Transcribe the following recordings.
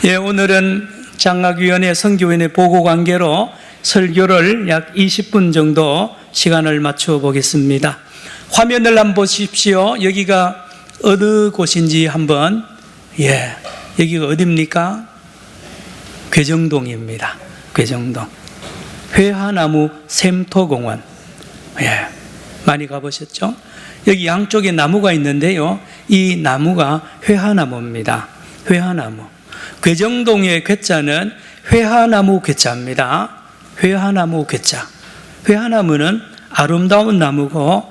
예, 오늘은 장학위원회 선교위원회 보고 관계로 설교를 약 20분 정도 시간을 맞춰 보겠습니다. 화면을 한번 보십시오. 여기가 어느 곳인지 한번. 여기가 어디입니까? 괴정동입니다. 괴정동. 회화나무 샘토공원. 많이 가보셨죠? 여기 양쪽에 나무가 있는데요. 이 나무가 회화나무입니다. 회화나무. 괴정동의 괴자는 회화나무 괴자입니다. 회화나무 괴자. 회화나무는 아름다운 나무고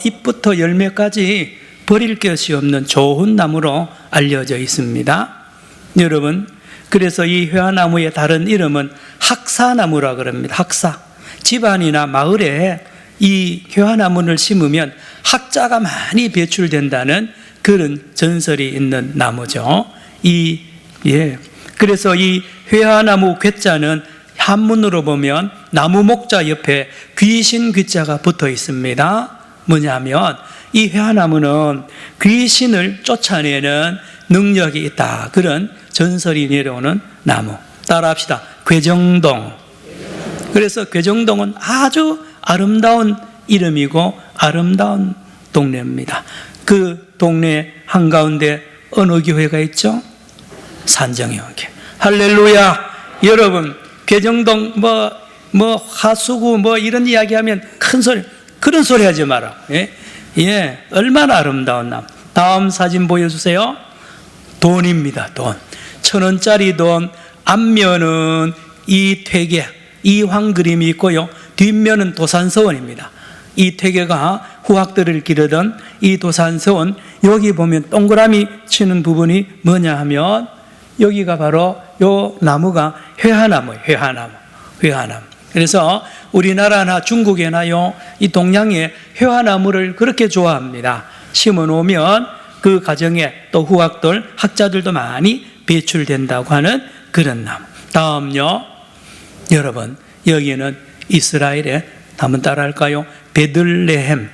잎부터 열매까지 버릴 것이 없는 좋은 나무로 알려져 있습니다. 여러분, 그래서 이 회화나무의 다른 이름은 학사나무라 그럽니다. 학사. 집안이나 마을에 이 회화나무를 심으면 학자가 많이 배출된다는 그런 전설이 있는 나무죠. 그래서 이 회화나무 괴자는 한문으로 보면 나무 목자 옆에 귀신 귀자가 붙어 있습니다. 뭐냐면 이 회화나무는 귀신을 쫓아내는 능력이 있다. 그런 전설이 내려오는 나무. 따라합시다. 괴정동. 그래서 괴정동은 아주 아름다운 이름이고 아름다운 동네입니다. 그 동네 한가운데 어느 교회가 있죠? 산정교회. 할렐루야. 여러분, 괴정동 하수구 이런 이야기하면 큰 소리, 그런 소리 하지 마라. 얼마나 아름다운 나무. 다음 사진 보여주세요. 돈입니다. 돈. 1,000원짜리 돈. 앞면은 이 퇴계, 이황 그림이 있고요. 뒷면은 도산서원입니다. 이 퇴계가 후학들을 기르던 이 도산서원, 여기 보면 동그라미 치는 부분이 뭐냐 하면 여기가 바로 요 나무가 회화나무예요. 회화나무. 그래서 우리나라나 중국에나요, 이 동양에 회화나무를 그렇게 좋아합니다. 심어 놓으면 그 가정에 또 후학들, 학자들도 많이 배출된다고 하는 그런 나무. 다음요. 여러분, 여기는 이스라엘의, 한번 따라할까요? 베들레헴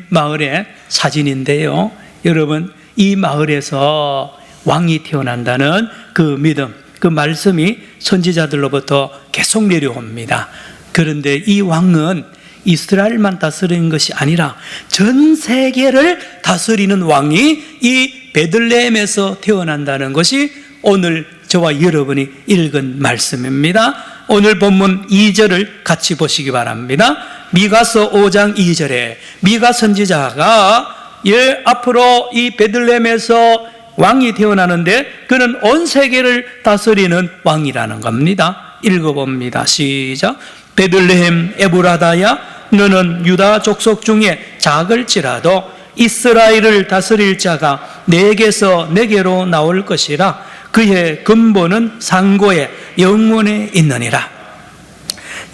마을의 사진인데요. 여러분, 이 마을에서 왕이 태어난다는 그 믿음, 그 말씀이 선지자들로부터 계속 내려옵니다. 그런데 이 왕은 이스라엘만 다스리는 것이 아니라 전 세계를 다스리는 왕이 이 베들레헴에서 태어난다는 것이 오늘 저와 여러분이 읽은 말씀입니다. 오늘 본문 2절을 같이 보시기 바랍니다. 미가서 5장 2절에 미가 선지자가 앞으로 이 베들레헴에서 왕이 태어나는데 그는 온 세계를 다스리는 왕이라는 겁니다. 읽어봅니다. 시작. 베들레헴 에브라다야, 너는 유다 족속 중에 작을지라도 이스라엘을 다스릴 자가 내게서 내게로 나올 것이라. 그의 근본은 상고에 영원에 있느니라.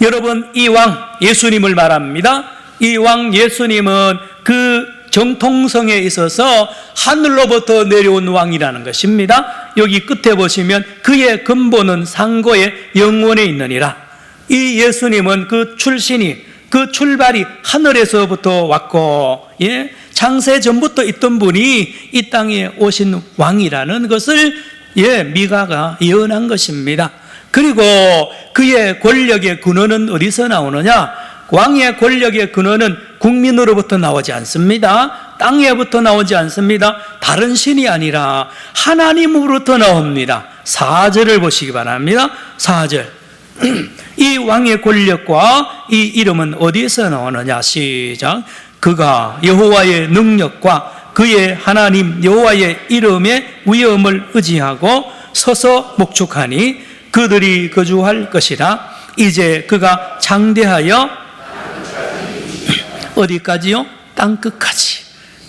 여러분, 이 왕 예수님을 말합니다. 이 왕 예수님은 그 정통성에 있어서 하늘로부터 내려온 왕이라는 것입니다. 여기 끝에 보시면 그의 근본은 상고에 영원에 있느니라. 이 예수님은 그 출신이, 그 출발이 하늘에서부터 왔고, 창세 전부터 있던 분이 이 땅에 오신 왕이라는 것을 미가가 예언한 것입니다. 그리고 그의 권력의 근원은 어디서 나오느냐? 왕의 권력의 근원은 국민으로부터 나오지 않습니다. 땅에부터 나오지 않습니다. 다른 신이 아니라 하나님으로부터 나옵니다. 4절을 보시기 바랍니다. 4절. 이 왕의 권력과 이 이름은 어디서 나오느냐? 시작. 그가 여호와의 능력과 그의 하나님 여호와의 이름의 위엄을 의지하고 서서 목축하니 그들이 거주할 것이라. 이제 그가 장대하여 어디까지요? 땅끝까지.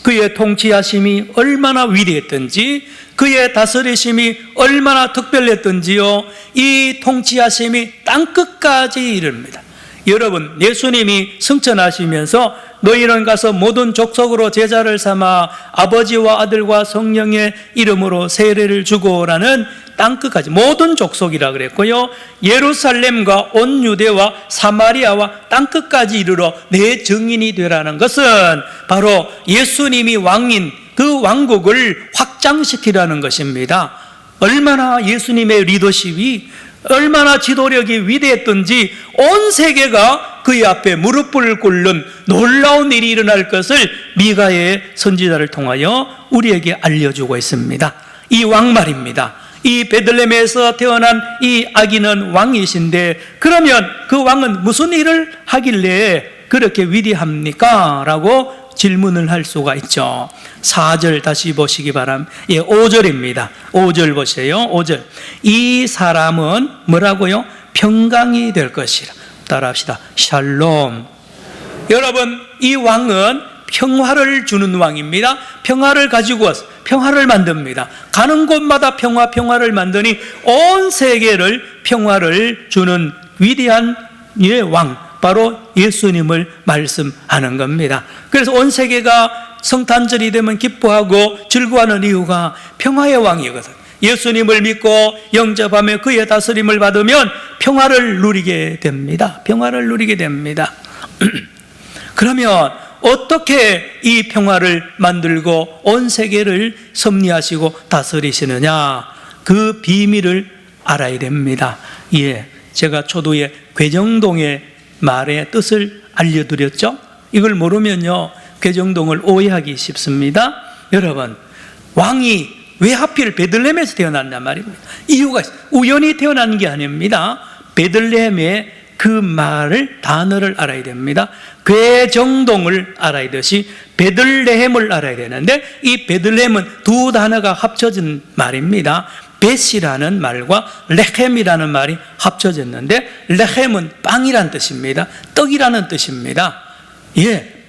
그의 통치하심이 얼마나 위대했던지, 그의 다스리심이 얼마나 특별했던지요, 이 통치하심이 땅끝까지 이릅니다. 여러분, 예수님이 승천하시면서 너희는 가서 모든 족속으로 제자를 삼아 아버지와 아들과 성령의 이름으로 세례를 주고라는 땅끝까지, 모든 족속이라 그랬고요, 예루살렘과 온 유대와 사마리아와 땅끝까지 이르러 내 증인이 되라는 것은 바로 예수님이 왕인 그 왕국을 확장시키라는 것입니다. 얼마나 예수님의 리더십이, 얼마나 지도력이 위대했던지 온 세계가 그의 앞에 무릎을 꿇는 놀라운 일이 일어날 것을 미가의 선지자를 통하여 우리에게 알려주고 있습니다. 이 왕 말입니다. 이 베들레헴에서 태어난 이 아기는 왕이신데, 그러면 그 왕은 무슨 일을 하길래 그렇게 위대합니까? 라고 질문을 할 수가 있죠. 4절 다시 보시기 바랍니다. 5절입니다. 5절 보세요. 5절. 이 사람은 뭐라고요? 평강이 될 것이라. 따라합시다. 샬롬. 여러분, 이 왕은 평화를 주는 왕입니다. 평화를 가지고 와서 평화를 만듭니다. 가는 곳마다 평화를 만드니 온 세계를 평화를 주는 위대한 왕, 바로 예수님을 말씀하는 겁니다. 그래서 온 세계가 성탄절이 되면 기뻐하고 즐거워하는 이유가 평화의 왕이거든. 예수님을 믿고 영접하며 그의 다스림을 받으면 평화를 누리게 됩니다. 평화를 누리게 됩니다. 그러면 어떻게 이 평화를 만들고 온 세계를 섭리하시고 다스리시느냐? 그 비밀을 알아야 됩니다. 제가 초두에 괴정동의 말의 뜻을 알려드렸죠. 이걸 모르면요, 괴정동을 오해하기 쉽습니다. 여러분, 왕이 왜 하필 베들레헴에서 태어났단 말입니다. 이유가 있어요. 우연히 태어난 게 아닙니다. 베들레헴의 그 말을, 단어를 알아야 됩니다. 괴정동을 알아야 되듯이 베들레헴을 알아야 되는데, 이 베들레헴은 두 단어가 합쳐진 말입니다. 벳이라는 말과 레헴이라는 말이 합쳐졌는데, 레헴은 빵이란 뜻입니다. 떡이라는 뜻입니다.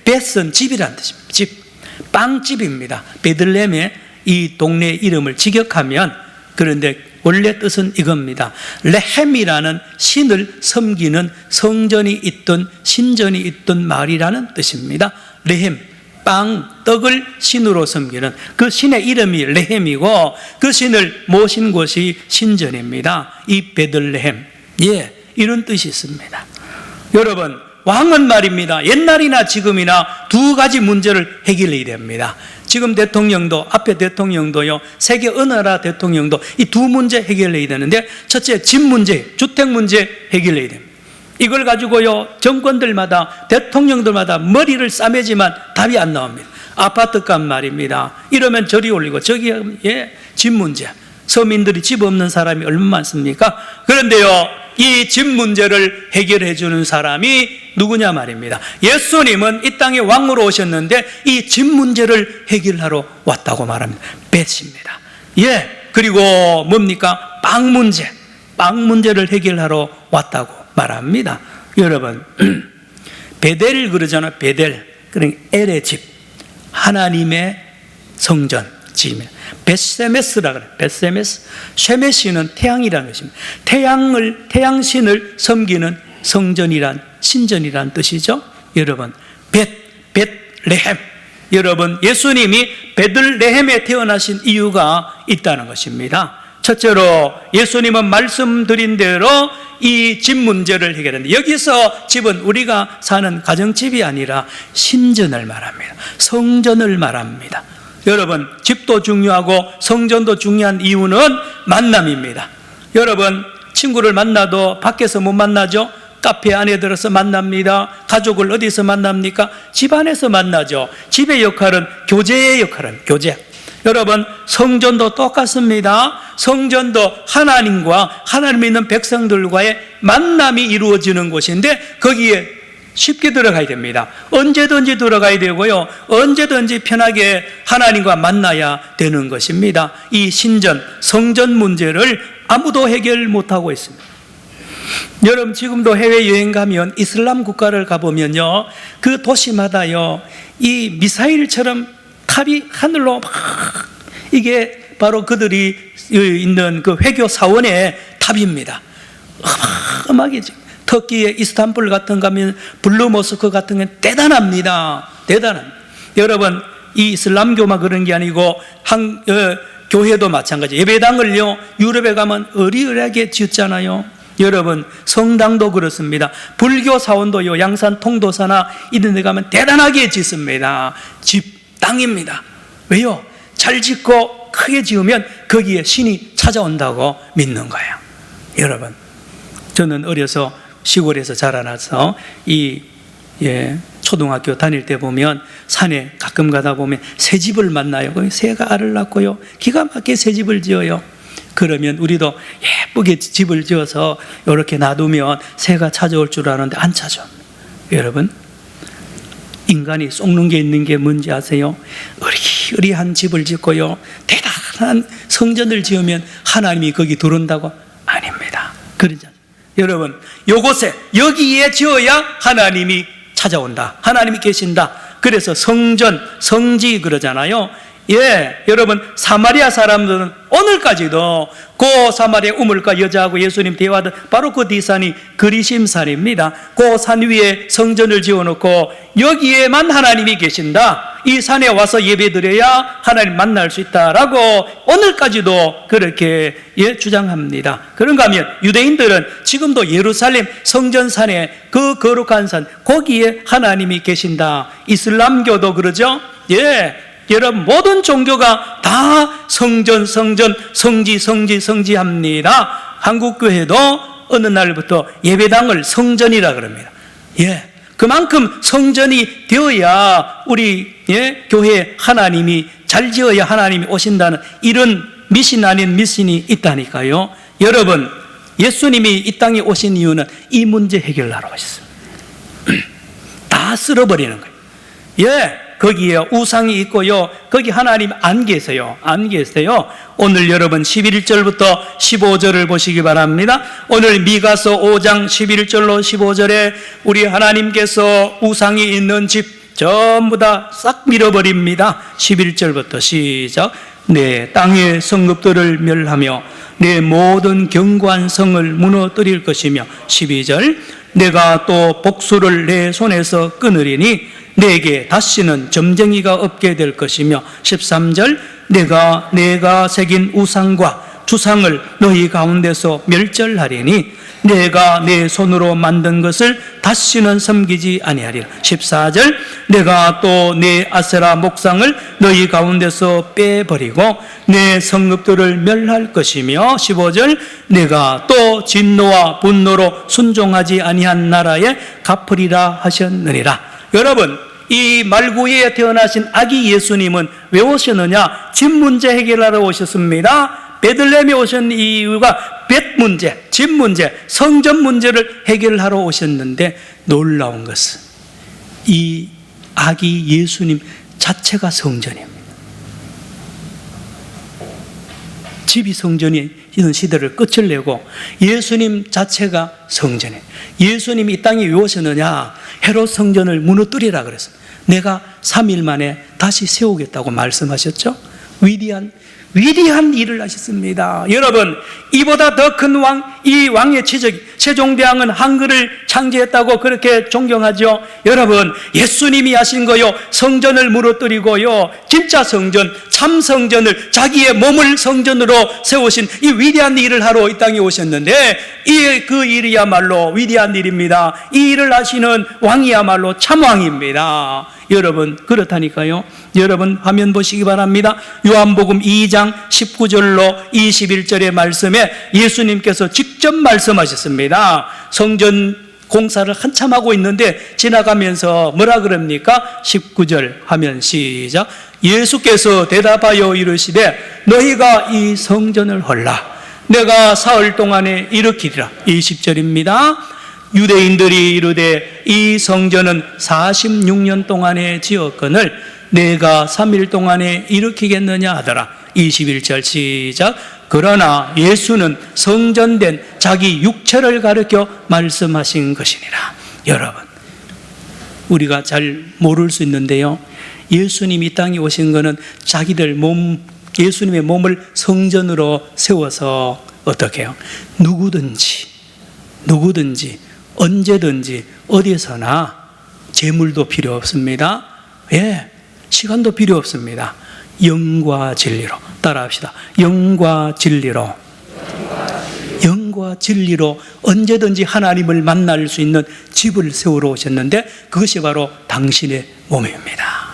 벳은 집이란 뜻입니다. 집, 빵집입니다. 베들레헴의 이 동네 이름을 직역하면, 그런데 원래 뜻은 이겁니다. 레헴이라는 신을 섬기는 성전이 있던, 신전이 있던 마을이라는 뜻입니다. 레헴, 빵, 떡을 신으로 섬기는 그 신의 이름이 레헴이고, 그 신을 모신 곳이 신전입니다. 이 베들레헴, 이런 뜻이 있습니다. 여러분, 왕은 말입니다, 옛날이나 지금이나 두 가지 문제를 해결해야 됩니다. 지금 대통령도, 앞에 대통령도요, 세계 어느 나라 대통령도 이 두 문제 해결해야 되는데, 첫째, 집 문제, 주택 문제 해결해야 됩니다. 이걸 가지고요, 정권들마다, 대통령들마다 머리를 싸매지만 답이 안 나옵니다. 아파트값 말입니다. 이러면 저리 올리고, 저기 집 문제, 서민들이 집 없는 사람이 얼마나 많습니까? 그런데요, 이 집 문제를 해결해 주는 사람이 누구냐 말입니다. 예수님은 이 땅에 왕으로 오셨는데 이 집 문제를 해결하러 왔다고 말합니다. 벳입니다. 그리고 뭡니까? 빵 문제, 빵 문제를 해결하러 왔다고 말합니다. 여러분, 베델 그러잖아요. 베델, 그러니까 엘의 집, 하나님의 성전 집입니다. 벳세메스라 그래요. 벳세메스. 쉐메시는 태양이라는 것입니다. 태양신을 섬기는 성전이란, 신전이란 뜻이죠. 여러분, 벳레헴. 여러분, 예수님이 베들레헴에 태어나신 이유가 있다는 것입니다. 첫째로, 예수님은 말씀드린 대로 이 집 문제를 해결했는데, 여기서 집은 우리가 사는 가정집이 아니라 신전을 말합니다. 성전을 말합니다. 여러분, 집도 중요하고 성전도 중요한 이유는 만남입니다. 여러분, 친구를 만나도 밖에서 못 만나죠? 카페 안에 들어서 만납니다. 가족을 어디서 만납니까? 집 안에서 만나죠. 집의 역할은 교제의 역할은 교제. 여러분, 성전도 똑같습니다. 성전도 하나님과 하나님 믿는 백성들과의 만남이 이루어지는 곳인데, 거기에 쉽게 들어가야 됩니다. 언제든지 들어가야 되고요, 언제든지 편하게 하나님과 만나야 되는 것입니다. 이 신전, 성전 문제를 아무도 해결 못하고 있습니다. 여러분, 지금도 해외여행 가면 이슬람 국가를 가보면요, 그 도시마다요, 이 미사일처럼 탑이 하늘로 막, 이게 바로 그들이 있는 그 회교 사원의 탑입니다. 어마어마하게 지금 터키의 이스탄불 같은 거 가면, 블루모스크 같은 건 대단합니다. 대단합니다. 여러분, 이 이슬람교만 그런 게 아니고 교회도 마찬가지. 예배당을요, 유럽에 가면 어리어리하게 지었잖아요. 여러분, 성당도 그렇습니다. 불교 사원도요, 양산 통도사나 이런 데 가면 대단하게 짓습니다. 집, 땅입니다. 왜요? 잘 짓고 크게 지으면 거기에 신이 찾아온다고 믿는 거예요. 여러분, 저는 어려서 시골에서 자라나서 초등학교 다닐 때 보면 산에 가끔 가다 보면 새집을 만나요. 새가 알을 낳고요, 기가 막히게 새집을 지어요. 그러면 우리도 예쁘게 집을 지어서 이렇게 놔두면 새가 찾아올 줄 아는데 안 찾아. 여러분, 인간이 속는 게 있는 게 뭔지 아세요? 으리으리한 집을 짓고요, 대단한 성전을 지으면 하나님이 거기 들어온다고? 아닙니다. 그러죠. 여러분, 요곳에 여기에 지어야 하나님이 찾아온다, 하나님이 계신다. 그래서 성전, 성지 그러잖아요. 여러분, 사마리아 사람들은 오늘까지도 그 사마리아 우물가 여자하고 예수님 대화하던 바로 그 뒷산이 그리심산입니다. 그 산 위에 성전을 지어놓고 여기에만 하나님이 계신다, 이 산에 와서 예배드려야 하나님 만날 수 있다라고 오늘까지도 그렇게 주장합니다. 그런가 하면 유대인들은 지금도 예루살렘 성전산에, 그 거룩한 산, 거기에 하나님이 계신다. 이슬람교도 그러죠. 여러분, 모든 종교가 다 성전, 성전, 성지, 성지, 성지합니다. 한국교회도 어느 날부터 예배당을 성전이라 그럽니다. 그만큼 성전이 되어야 우리 교회에 하나님이 잘 지어야 하나님이 오신다는 이런 미신 아닌 미신이 있다니까요. 여러분, 예수님이 이 땅에 오신 이유는 이 문제 해결하러 오셨습니다. 다 쓸어버리는 거예요. 거기에 우상이 있고요, 거기 하나님 안 계세요. 안 계세요. 오늘 여러분 11절부터 15절을 보시기 바랍니다. 오늘 미가서 5장 11절로 15절에 우리 하나님께서 우상이 있는 집 전부 다 싹 밀어버립니다. 11절부터 시작. 내 땅의 성읍들을 멸하며 내 모든 견고한 성을 무너뜨릴 것이며, 12절, 내가 또 복수를 내 손에서 끊으리니 내게 다시는 점쟁이가 없게 될 것이며, 13절, 내가 새긴 우상과 주상을 너희 가운데서 멸절하리니 내가 내 손으로 만든 것을 다시는 섬기지 아니하리라. 14절, 내가 또 내 아세라 목상을 너희 가운데서 빼버리고 내 성읍들을 멸할 것이며, 15절, 내가 또 진노와 분노로 순종하지 아니한 나라에 갚으리라 하셨느니라. 여러분, 이 말구이에 태어나신 아기 예수님은 왜 오셨느냐? 집 문제 해결하러 오셨습니다. 베들레헴에 오신 이유가 뱃 문제, 집 문제, 성전 문제를 해결하러 오셨는데, 놀라운 것은 이 아기 예수님 자체가 성전입니다. 집이 성전이 있는 시대를 끝을 내고 예수님 자체가 성전이에요. 예수님이 이 땅에 왜 오셨느냐? 헤롯 성전을 무너뜨리라 그랬어. 내가 3일 만에 다시 세우겠다고 말씀하셨죠. 위대한 일을 하셨습니다. 여러분, 이보다 더 큰 왕, 이 왕의 치적, 세종대왕은 한글을 창제했다고 그렇게 존경하죠. 여러분, 예수님이 하신 거요, 성전을 무너뜨리고요, 진짜 성전, 참 성전을, 자기의 몸을 성전으로 세우신 이 위대한 일을 하러 이 땅에 오셨는데, 그 일이야말로 위대한 일입니다. 이 일을 하시는 왕이야말로 참왕입니다. 여러분, 그렇다니까요. 여러분, 화면 보시기 바랍니다. 요한복음 2장 19절로 21절의 말씀에 예수님께서 직접 말씀하셨습니다. 성전 공사를 한참 하고 있는데 지나가면서 뭐라 그럽니까? 19절 화면 시작. 예수께서 대답하여 이르시되 너희가 이 성전을 헐라 내가 사흘 동안에 일으키리라. 20절입니다. 유대인들이 이르되 이 성전은 46년 동안에 지었거늘 내가 3일 동안에 일으키겠느냐 하더라. 21절 시작. 그러나 예수는 성전된 자기 육체를 가르쳐 말씀하신 것이니라. 여러분, 우리가 잘 모를 수 있는데요, 예수님이 이 땅에 오신 것은 자기들 예수님의 몸을 성전으로 세워서 어떻게 해요? 누구든지 언제든지 어디서나 재물도 필요 없습니다. 시간도 필요 없습니다. 영과 진리로 따라합시다. 영과 진리로 언제든지 하나님을 만날 수 있는 집을 세우러 오셨는데 그것이 바로 당신의 몸입니다.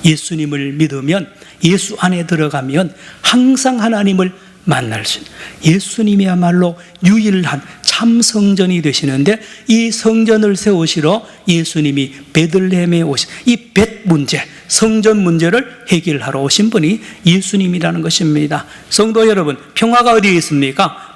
예수님을 믿으면, 예수 안에 들어가면 항상 하나님을 만날 수 있는, 예수님이야말로 유일한 참 성전이 되시는데, 이 성전을 세우시러 예수님이 베들레헴에 오신 이 벳 문제, 성전 문제를 해결하러 오신 분이 예수님이라는 것입니다. 성도 여러분, 평화가 어디에 있습니까?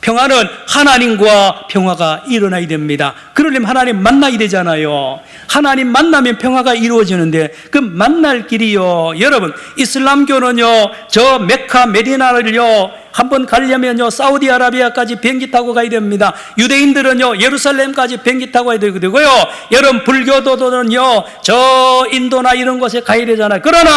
평화는 하나님과 평화가 일어나야 됩니다. 그러려면 하나님 만나야 되잖아요. 하나님 만나면 평화가 이루어지는데, 그 만날 길이요, 여러분, 이슬람교는요, 저 메카 메디나를요 한번 가려면요 사우디아라비아까지 비행기 타고 가야 됩니다. 유대인들은요 예루살렘까지 비행기 타고 가야 되고요, 여러분 불교도들은요 저 인도나 이런 곳에 가야 되잖아요. 그러나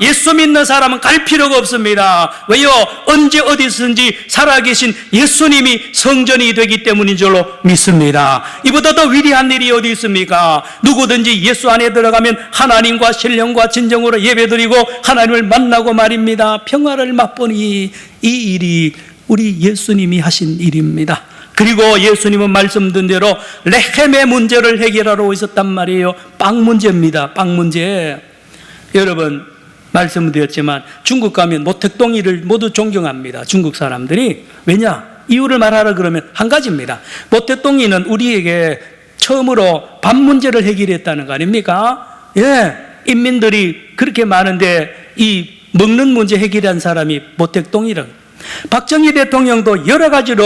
예수 믿는 사람은 갈 필요가 없습니다. 왜요? 언제 어디서든지 살아계신 예수님이 성전이 되기 때문인 줄로 믿습니다. 이보다 더 위대한 일이 어디 있습니까? 누구든지 예수 안에 들어가면 하나님과 신령과 진정으로 예배드리고 하나님을 만나고 말입니다. 평화를 맛보니 이 일이 우리 예수님이 하신 일입니다. 그리고 예수님은 말씀드린 대로 레헴의 문제를 해결하러 오셨단 말이에요. 빵 문제입니다. 빵 문제. 여러분 말씀드렸지만 중국 가면 모택동이를 모두 존경합니다. 중국 사람들이. 왜냐? 이유를 말하라 그러면 한 가지입니다. 모택동이는 우리에게 처음으로 밥 문제를 해결했다는 거 아닙니까? 예, 인민들이 그렇게 많은데 이 먹는 문제 해결한 사람이 모택동이라고. 박정희 대통령도 여러 가지로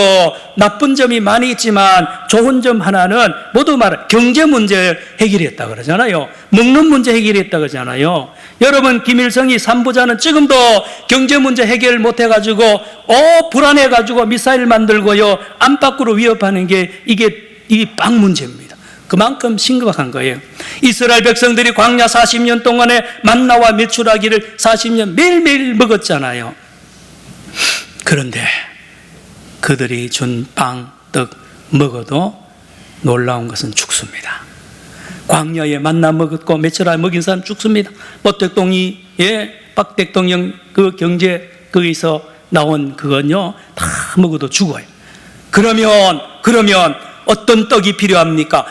나쁜 점이 많이 있지만 좋은 점 하나는 모두 말해 경제 문제 해결했다 그러잖아요. 먹는 문제 해결했다 그러잖아요. 여러분 김일성이 삼부자는 지금도 경제 문제 해결 못해가지고 불안해가지고 미사일 만들고요 안팎으로 위협하는 게 이게 이 빵 문제입니다. 그만큼 심각한 거예요. 이스라엘 백성들이 광야 40년 동안에 만나와 메추라기를 40년 매일매일 먹었잖아요. 그런데 그들이 준 빵, 떡 먹어도 놀라운 것은 죽습니다. 광야에 만나 먹었고 메추라기 먹인 사람 죽습니다. 모택동이 박 대통령 그 경제 거기서 나온 그건요 다 먹어도 죽어요. 그러면 어떤 떡이 필요합니까?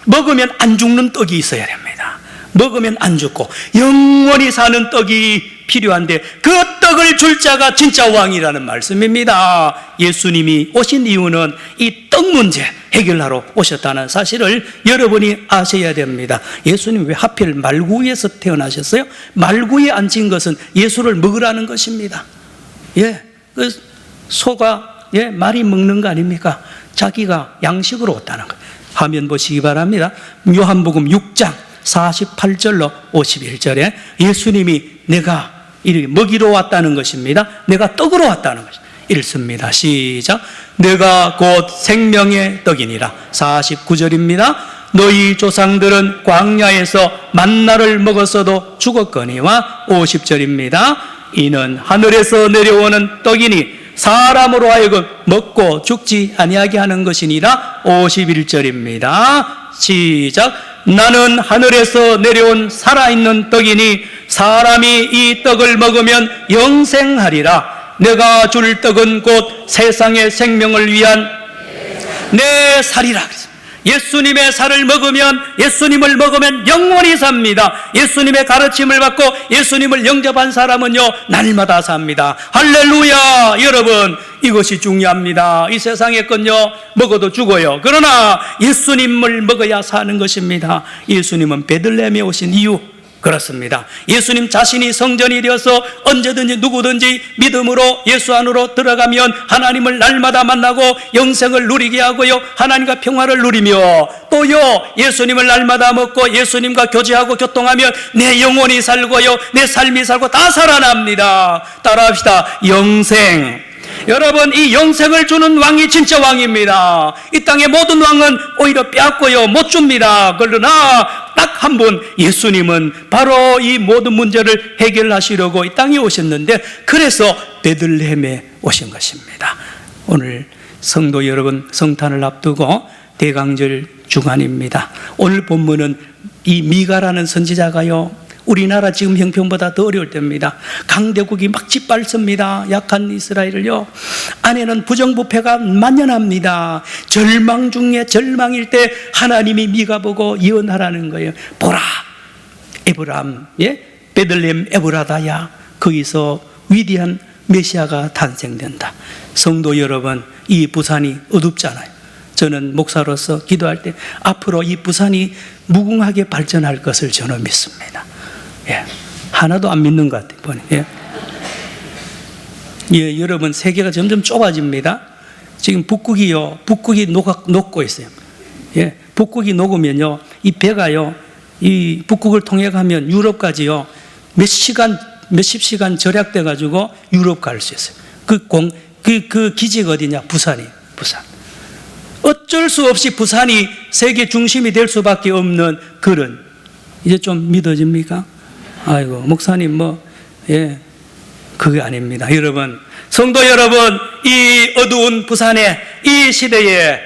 먹으면 안 죽는 떡이 있어야 됩니다. 먹으면 안 죽고 영원히 사는 떡이 필요한데 그 떡을 줄 자가 진짜 왕이라는 말씀입니다. 예수님이 오신 이유는 이 떡 문제 해결하러 오셨다는 사실을 여러분이 아셔야 됩니다. 예수님 왜 하필 말구에서 태어나셨어요? 말구에 앉은 것은 예수를 먹으라는 것입니다. 그 소가 말이 먹는 거 아닙니까? 자기가 양식으로 왔다는 거. 화면 보시기 바랍니다. 요한복음 6장 48절로 51절에 예수님이 내가 이렇게 먹이러 왔다는 것입니다. 내가 떡으로 왔다는 것입니다. 읽습니다. 시작. 내가 곧 생명의 떡이니라. 49절입니다. 너희 조상들은 광야에서 만나를 먹었어도 죽었거니와 50절입니다. 이는 하늘에서 내려오는 떡이니 사람으로 하여금 먹고 죽지 아니하게 하는 것이니라. 51절입니다. 시작. 나는 하늘에서 내려온 살아있는 떡이니 사람이 이 떡을 먹으면 영생하리라. 내가 줄 떡은 곧 세상의 생명을 위한 내 살이라. 예수님의 살을 먹으면, 예수님을 먹으면 영원히 삽니다. 예수님의 가르침을 받고 예수님을 영접한 사람은요 날마다 삽니다. 할렐루야. 여러분 이것이 중요합니다. 이 세상의 건요 먹어도 죽어요. 그러나 예수님을 먹어야 사는 것입니다. 예수님은 베들레헴에 오신 이유 그렇습니다. 예수님 자신이 성전이 되어서 언제든지 누구든지 믿음으로 예수 안으로 들어가면 하나님을 날마다 만나고 영생을 누리게 하고요 하나님과 평화를 누리며 또요 예수님을 날마다 먹고 예수님과 교제하고 교통하면 내 영혼이 살고요 내 삶이 살고 다 살아납니다. 따라합시다. 영생. 여러분 이 영생을 주는 왕이 진짜 왕입니다. 이 땅의 모든 왕은 오히려 빼앗고요 못 줍니다. 그러나 딱 한 분 예수님은 바로 이 모든 문제를 해결하시려고 이 땅에 오셨는데 그래서 베들레헴에 오신 것입니다. 오늘 성도 여러분 성탄을 앞두고 대강절 주간입니다. 오늘 본문은 이 미가라는 선지자가요 우리나라 지금 형편보다 더 어려울 때입니다. 강대국이 막 짓밟습니다. 약한 이스라엘을요. 안에는 부정부패가 만연합니다. 절망 중에 절망일 때 하나님이 미가 보고 예언하라는 거예요. 보라, 에브람, 베들레헴 에브라다야, 거기서 위대한 메시아가 탄생된다. 성도 여러분, 이 부산이 어둡잖아요. 저는 목사로서 기도할 때 앞으로 이 부산이 무궁하게 발전할 것을 저는 믿습니다. 예. 하나도 안 믿는 것 같아요, 보니. 예. 예, 여러분, 세계가 점점 좁아집니다. 지금 북극이 녹고 있어요. 예, 북극이 녹으면요, 이 배가요, 이 북극을 통해 가면 유럽까지요, 몇십 시간 절약돼 가지고 유럽 갈 수 있어요. 그 기지가 어디냐? 부산. 어쩔 수 없이 부산이 세계 중심이 될 수밖에 없는 그런, 이제 좀 믿어집니까? 아이고, 목사님 예, 그게 아닙니다. 여러분, 성도 여러분, 이 어두운 부산의 이 시대에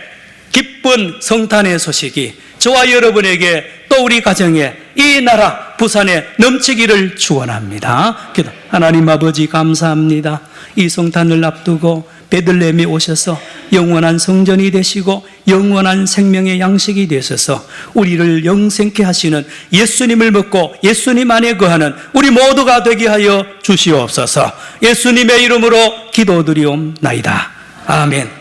기쁜 성탄의 소식이 저와 여러분에게 또 우리 가정에 이 나라 부산에 넘치기를 축원합니다. 기도. 하나님 아버지 감사합니다. 이 성탄을 앞두고 베들레헴에 오셔서 영원한 성전이 되시고 영원한 생명의 양식이 되셔서 우리를 영생케 하시는 예수님을 믿고 예수님 안에 거하는 우리 모두가 되게 하여 주시옵소서. 예수님의 이름으로 기도드리옵나이다. 아멘.